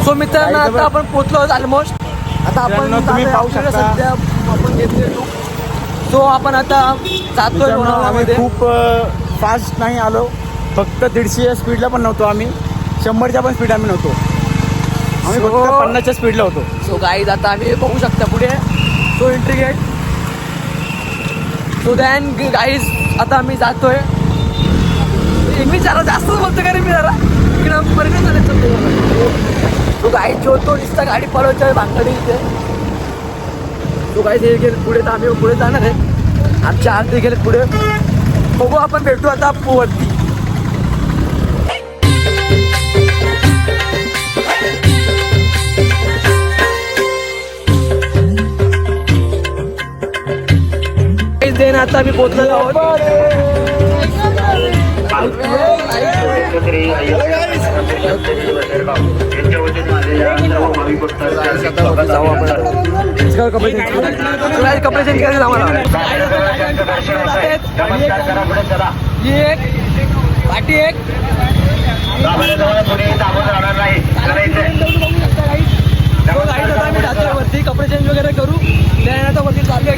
So मित्रांनो आता आपण पोहोचलो आहोत ऑलमोस्ट. आता आपण तुम्ही पाहू शकता सध्या आपण घेतलेलो. सो आपण आता जातोय लोणावळ्यामध्ये. खूप फास्ट नाही आलो, फक्त 150 स्पीडला पण नव्हतो आम्ही, 100च्या पण स्पीड आम्ही नव्हतो, आम्ही फक्त 50च्या स्पीडला होतो. सो गाईज आता आम्ही बघू शकता पुढे so entry gate. So then guys आता आम्ही जातोय. मी जरा जास्त बोलतो का रे मी जरा इकडं परिणाम झाले. तो गाईड जो नुसता गाडी पळवायची आहे भांगडी इथे. तो गाईड हे गेले पुढे तर आम्ही पुढे जाणार आहे. आमच्या आरती गेले पुढे. बघू आपण भेटू आता वरती. देन आता आम्ही पोहोचलेलो आहोत. कपडे चेंज करायचे आम्हाला. एक पाठी एक वरती कपडे चेंज वगैरे करू. त्यानंतर वरती चालू आहे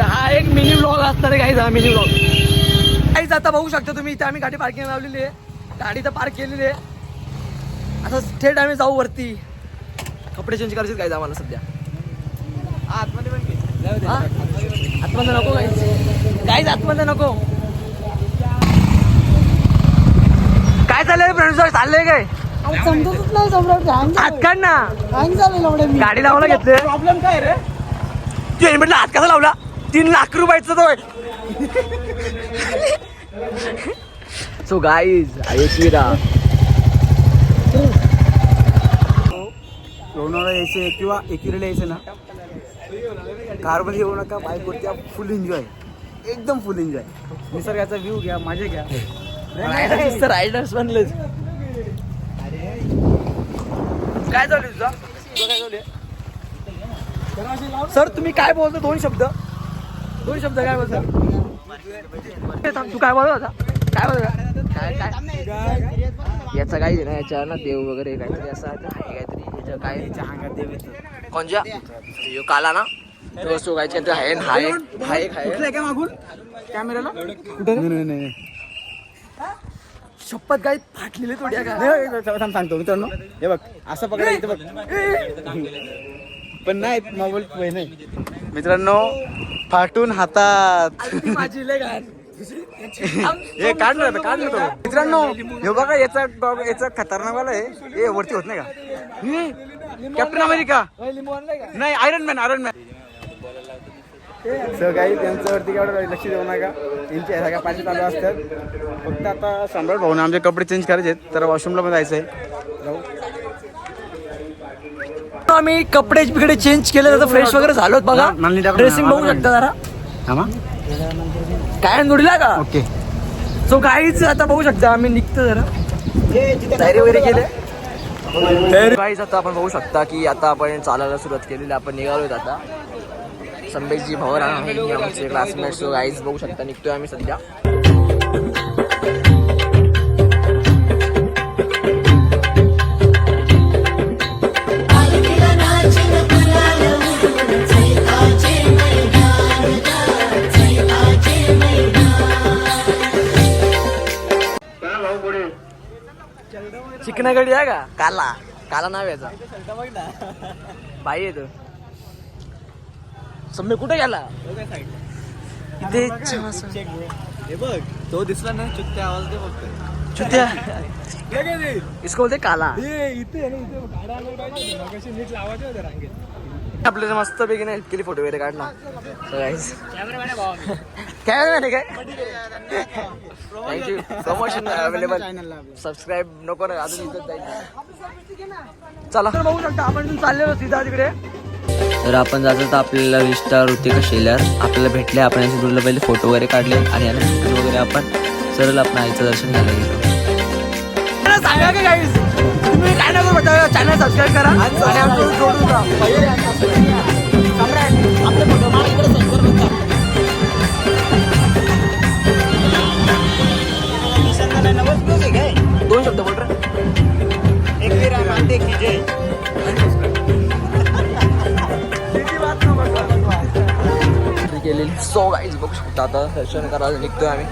हा एक मिनी ब्लॉग असणार आहे काहीच. हा मिनी ब्लॉग काहीच. आता बघू शकता तुम्ही इथे आम्ही गाडी पार्किंग लावलेली आहे. गाडी तर पार्क केलेली आहे. आता थेट आम्ही जाऊ वरती. कपडे चेंज करायचे काय आम्हाला सध्या. आतमध्ये पण आतमध्ये नको काहीच आतमध्ये नको. काय चाललंय फ्रेंड्स चाललंय काय समजतच नाही. सम्राट हात काढ ना. हँग झालेलं गाडी लावायला घेतले. प्रॉब्लेम काय रे? तू हेल्मेटला हात कसा लावला? 3 लाख रुपयाचा तो. सो गाईज ऐकविरा लोणावळा यायचे किंवा एकविरेला यायचे ना, कारमध्ये येऊ नका, बाईकवरती फुल एन्जॉय, एकदम फुल एन्जॉय. निसर्गाचा व्ह्यू घ्या, मजा घ्या. रायडर्स बनले. काय चालू तुझा? काय चालू सर तुम्ही काय बोलतो? 2 शब्द काय बोलता? तू काय बोलत होता? काय बोलत काय याचा काही ना याच्या ना देव वगैरे काहीतरी असं आहे काहीतरी. याच्या काय अंगात देव येतो कोणच्या यो काला ना तो सो काय काहीतरी आहे. हा एक आहे काय मागून कॅमेराला नाही शपथ काय फाटलेले थोड्या का सांगतो मित्रांनो. हे बघ असं पकडा इथे बघ, पण नाही मोबाईल नाही मित्रांनो, फाटून हातात. माझी लय घाण. हे काढलं मित्रांनो. हे बघा याचा खतरनाक आहे. हे वरती होत नाही का कॅप्टन अमेरिका? नाही, आयरन मॅन. सर काही त्यांच्यावरती केवढं लक्ष देऊ नका. त्यांच्या सगळ्या पाठी चालू असतात. फक्त आता सम्राट भाऊने आमचे कपडे चेंज करायचे आहेत, तर वॉशरूमला पण जायचं आहे. आम्ही कपडे बिकडे चेंज केले तर फ्रेश वगैरे झालोत. बघा ड्रेसिंग बघू शकता जरा. काय जोडीला का? ओके. सो काहीच आता बघू शकता आम्ही निघतो जरा. तयारी वगैरे केले. काहीच आता आपण बघू शकता की आता आपण चालायला सुरुवात केलेली. आपण निघालोय आता. संबेशजी भवन आहे आमचे क्लासमेट. सो गाईज बघू शकता निघतोय आम्ही सध्या. चिकनागडी आहे का? काला नाव याचा बाई येतो. सम्मे कुठे गेला? इथे बघ तो दिसला ना, चुत्या आवाज दे फक्त. चुत्या इसको बोलते काला. आपल्याला मस्त पैकी नाही केली फोटो वगैरे काढला. कॅमेरामॅन आहे काय? थँक्यू. Promotion available. सबस्क्राईब नको ना अजून इथं जायचं. चला बघू शकता आपण चाललेलो सीधा तिकडे. तर आपण जातो तर आपल्याला रिस्टार होते का शेल्यार आपल्याला भेटले. आपण याचे दूरला पहिले फोटो वगैरे काढले आणि याने वगैरे आपण सरळ आपण आईचं दर्शन घ्यायला गेलो. सांगा का गाईज तुम्ही काय नको बघा, चॅनल सबस्क्राईब करा आणि आमचं जोडून जा. दोन शब्द बोल रे. केलेली सो गाईज बघू शकता. आता दर्शन करायला निघतोय आम्ही.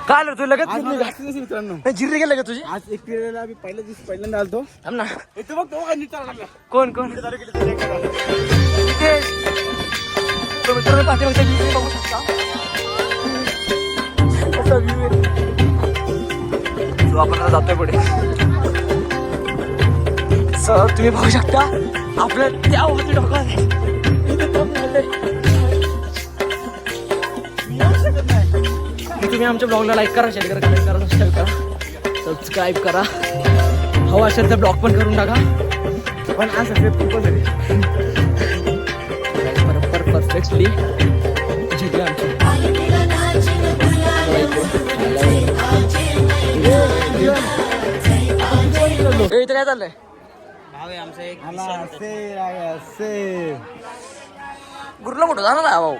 काय आलं तू लगेच मित्रांनो जिरे गेलं का तुझी? आज एक पिरियडला मी पहिल्यांदा आलतो. थांब ना. इथे बघ तो नीट लागला. कोण कोण ते तो मित्रांनो पाठीमागचा व्ह्यू बघू शकता. असा व्ह्यू आहे. So आपण आता जातोय पुढे. सर तुम्ही बघू शकता आपल्या त्या वरती डोका तुम्ही आमच्या ब्लॉगला लाईक करा, शेअर करा, कमेंट करा, सबस्क्राईब करा. हवा असेल तर ब्लॉग पण करून टाका. पण आज कंपल्सरी बरोबर परफेक्टली जिंकले आमचे. इथं काय चाललंय? गुरुला मोठं झालं ना भाऊ.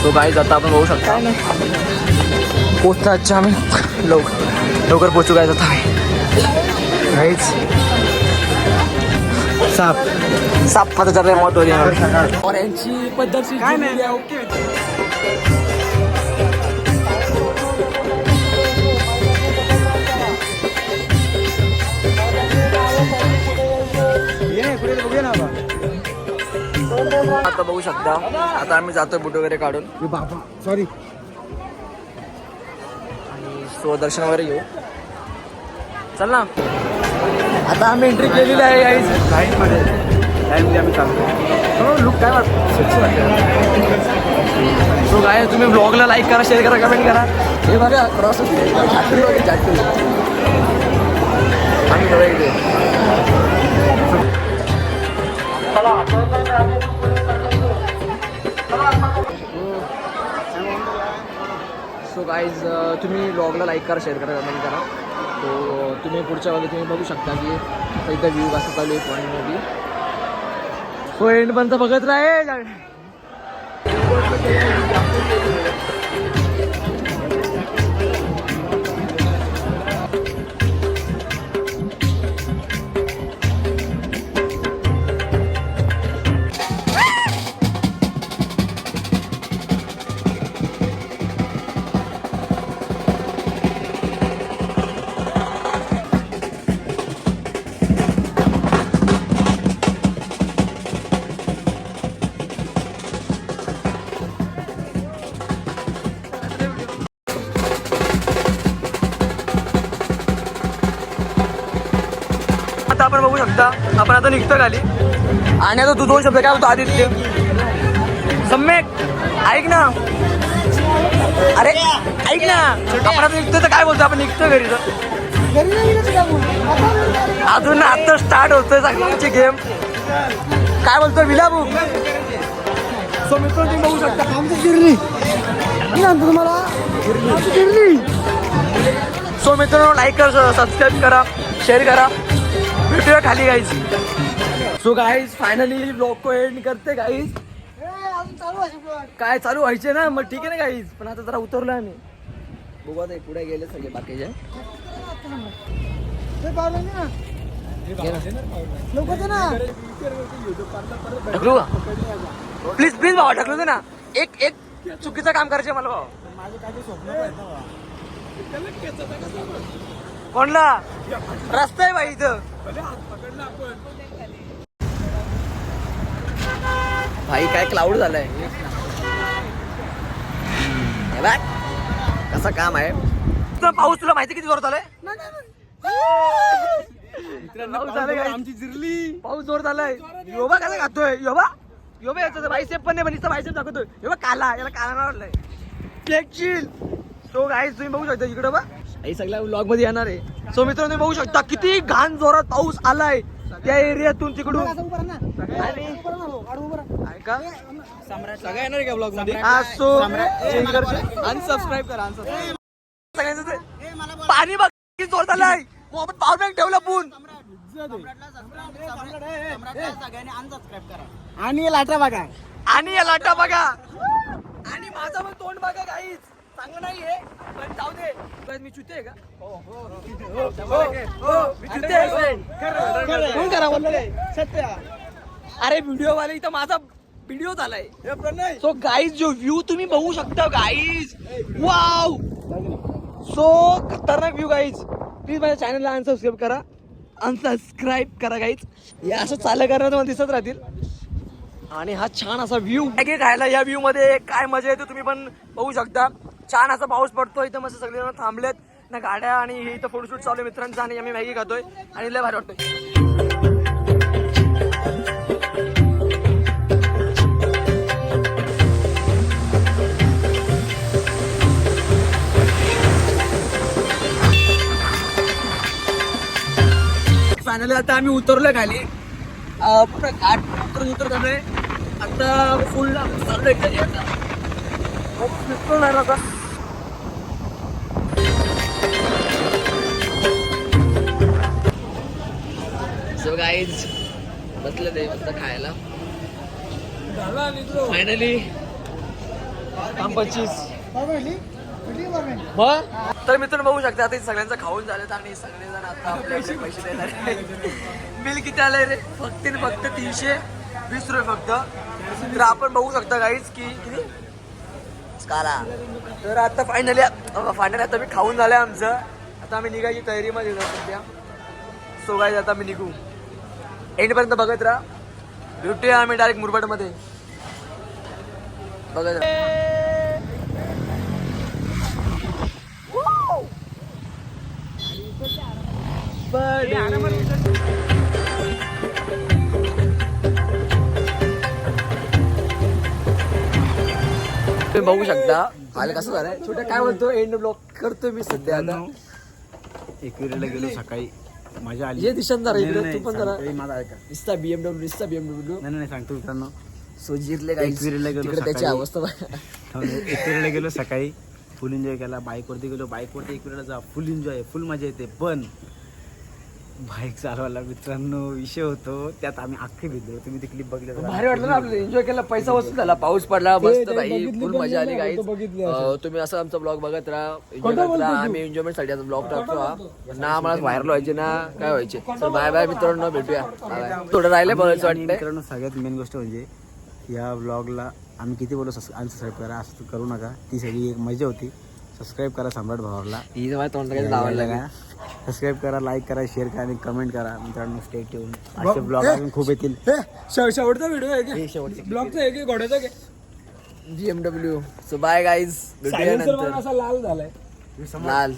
तो गाईज आता आपण बघू शकता पोचताच्या आम्ही लवकर पोचू. काय जाता गाईज साप आता जरा महत्व और यांची पद्धतशीर काय नाही ओके. आता बघू शकता. आता आम्ही जातोय बूट वगैरे काढून बाबा सॉरी आणि स्वदर्शन वगैरे घेऊ. चल ना. आता आम्ही एंट्री केलेली आहे गाईज. लाईनमध्ये आम्ही चालतो. लुक काय वाटतं? सो काय तुम्ही ब्लॉगला लाईक करा, शेअर करा, कमेंट करा. हे बघा क्रॉस आम्ही जवळ इथे. सो गाईज तुम्ही ब्लॉगला लाईक करा, शेअर करा, कमेंट करा. तो तुम्ही पुढच्या वेळी तुम्ही बघू शकता की आता इथं व्ह्यू कसा चालू आहे पॉईंटमध्ये. सो एंडपर्यंत बघत राहे. आता आपण बघू शकता आपण आता निघतो खाली. आणि आता तू 2 शब्द काय बोलतो आदित्य? सम्यक ऐक ना. अरे ऐक ना. आपण आता निघतोय तर काय बोलतो? आपण निघतोय घरी तर अजून आता स्टार्ट होतोय सगळ्यांची गेम. काय बोलतोय विलाबू? सो मित्रांनो तुम्ही बघू शकता आमची गिरणी तुम्हाला गिरणी. सो मित्रांनो लाईक करा, सबस्क्राईब करा, शेअर करा. भेटूया खाली guys. So guys finally blog को एंड करते गाईज. काय चालू व्हायचे ना मग ठीक आहे ना गाईज. पण आता जरा उतरलो आम्ही. बघू आता पुढे गेले सगळे बाकीचे. ढकलू का? प्लीज प्लीज भावा ढकलू दे ना. एक चुकीचं काम करायचे मला भाऊ. कोणला रस्ता आहे भाई इथं? भाई काय क्लाउड झालाय. कसं काम आहे. पाऊस तुला माहिती किती जोरात आलाय? आमची जिरली. पाऊस जोरात आलाय. योबा कसं खातोय? योबा याचा बायसेप पण नाही, पण इथं बायसेप दाखवतोय. योबा काला, याला काला नाव वाटलंय. फ्लेक्सिल. सो गाईज तुम्ही बघू शकता इकडं बा हे सगळ्या व्लॉग मध्ये येणार आहे. सो मित्रांनो तुम्ही बघू शकता किती घाण जोरात पाऊस आलाय त्या एरियातून तिकडून. आणि ऐका सगळं येणार का ब्लॉग मध्ये? सो अनसबस्क्राईब करा. सगळ्यांचं पाणी बघ किती जोरात आलाय. मोबाईल पॉवर बँक ठेवला पून. आणि लाटा बघा आणि या लाटा बघा आणि माझं पण तोंड बघा काहीच चांगलं नाहीये पण जाऊ दे पण मी चुते का मी चुते कोण करा सत्य अरे व्हिडिओ वाले इथं माझा व्हिडिओ झालाय सो गाईज जो व्ह्यू तुम्ही बघू शकता गाईज वाव सो खतरनाक व्ह्यू गाईज प्लीज माझ्या चॅनलला अनसबस्क्राईब करा अनसबस्क्राईब करा गाईज हे असं चालू करणं तुम्हाला दिसत राहतील आणि हा छान असा व्ह्यू मॅगी खायला या व्ह्यू मध्ये काय मजा येते तुम्ही पण बघू शकता छान असा पाऊस पडतोय इथं मस्त सगळे जण थांबलेत ना गाड्या आणि इथं फोटोशूट चालू आहे मित्रांचा आणि आम्ही मॅगी खातोय आणि लय भारी वाटतोय फायनली आता आम्ही उतरलोय खाली पूर्ण घाट उतरतोय आता फुल चाललोय खाली आता दिसतो नाही आता सो गाईज बसले ते मस्त खायला फायनली 25 तर मित्रांनो बघू शकता आता सगळ्यांचं खाऊन झालं आणि सगळेजण आता आपल्याकडे पैसे देणार बिल किती आलंय रे फक्त फक्त 320 रुपये फक्त तर आपण बघू शकता गाईज की किती स्काला तर आता फायनली आता मी खाऊन झालंय आमचं आता आम्ही निघायची तयारीमध्ये सध्या सो गाईज आता आम्ही निघू एंडपर्यंत बघत राहा भेटूया आम्ही डायरेक्ट मुरबाडमध्ये बघत राहा तुम्ही बघू शकता आलं कसं झालंय छोट्या काय म्हणतो एंड ब्लॉक करतोय मी सध्या आता एकविरेला गेलो सकाळी मजा आली ये दिशांना इकडे तू पण जरा माझा ऐका निस्ता बीएमडब्ल्यू नाही सांगतो मित्रांनो सो जिरले काय एकविरेला गेलो तिकडे त्याची सकाळी. अवस्था बघा. एकविरेला गेलो सकाळी फुल एन्जॉय केला बाईकवरती गेलो बाईकवरती एकविरेला जा फुल एन्जॉय फुल मजा येते पण बाईक चालवायला मित्रांनो विषय होतो त्यात आम्ही अख्खे भिजलो तुम्ही ती क्लिप बघली भारी वाटलं ना आपल्याला एन्जॉय केला पैसा वसूल झाला पाऊस पडला मस्त भाई फुल मजा आली काही तुम्ही असं आमचा ब्लॉग बघत राहा एन्जॉय करत राहा आम्ही एन्जॉयमेंट साठी ब्लॉग टाकतो हा ना आम्हाला व्हायरल व्हायचे ना काय व्हायचे तर बाय बाय मित्रांनो भेटूया थोडं राहिलं बोलायचं वाटतं मित्रांनो सगळ्यात मेन गोष्ट म्हणजे या ब्लॉगला आम्ही किती बोललो अनसबस्क्राईब करा असं करू नका ती सगळी एक मजा होती सबस्क्राईब करा सम्राट भावाला ही माझ्या तोंडाला लावायला का सबस्क्राईब करा लाईक करा शेअर करा आणि कमेंट करा मित्रांनो स्टे ट्यून असे ब्लॉग अजून खूप येतील शेवटचा व्हिडिओ आहे की शेवटचे ब्लॉगचा आहे की घोड्याचा BMW सो बाय गाईज भेटूया नंतर असा लाल झालाय लाल